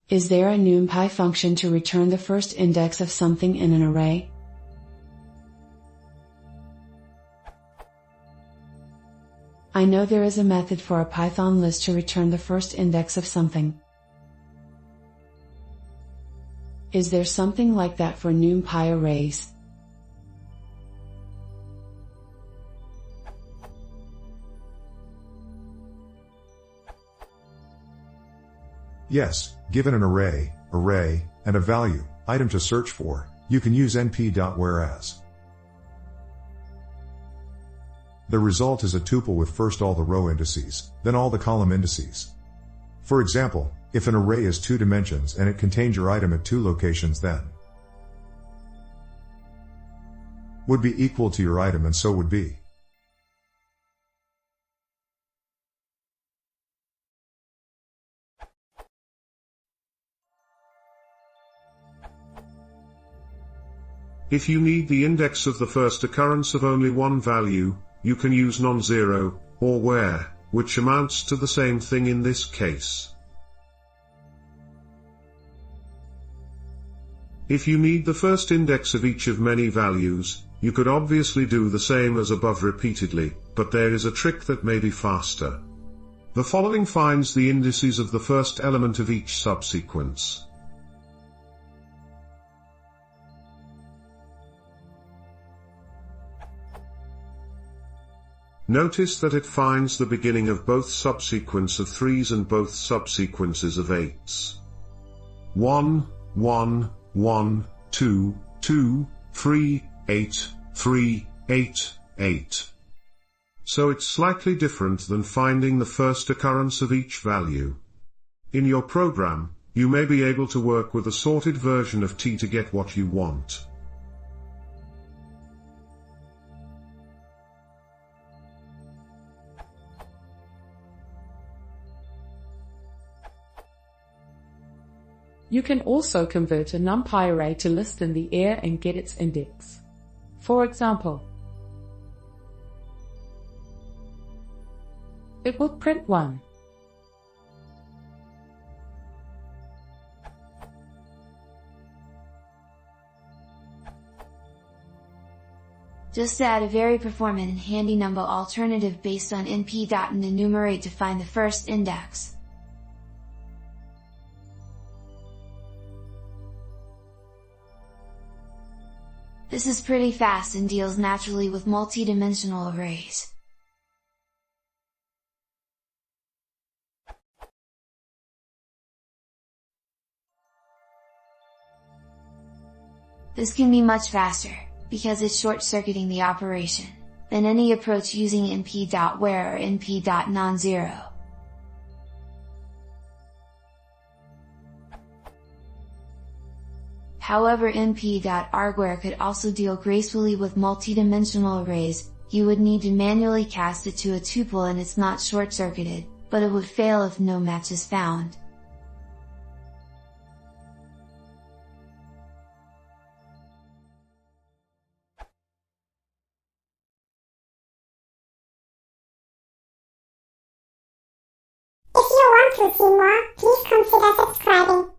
Is there a NumPy function to return the first index of something in an array? I know there is a method for a Python list to return the first index of something. Is there something like that for NumPy arrays? Yes, given an array, and a value, item to search for, you can use np.whereas. The result is a tuple with first all the row indices, then all the column indices. For example, if an array is 2 dimensions and it contains your item at 2 locations, then would be equal to your item, and so would be. If you need the index of the first occurrence of only one value, you can use non-zero, or where, which amounts to the same thing in this case. If you need the first index of each of many values, you could obviously do the same as above repeatedly, but there is a trick that may be faster. The following finds the indices of the first element of each subsequence. Notice that it finds the beginning of both subsequence of 3s and both subsequences of 8s. 1, 1, 1, 2, 2, 3, 8, 3, 8, 8. So it's slightly different than finding the first occurrence of each value. In your program, you may be able to work with a sorted version of T to get what you want. You can also convert a NumPy array to list in the air and get its index. For example, it will print 1. Just add a very performant and handy numba alternative based on np. and enumerate to find the first index. This is pretty fast and deals naturally with multi-dimensional arrays. This can be much faster, because it's short-circuiting the operation, than any approach using np.where or np.non-zero. However, np.argwhere could also deal gracefully with multi-dimensional arrays. You would need to manually cast it to a tuple and it's not short-circuited, but it would fail if no match is found. If you want to see more, please consider subscribing.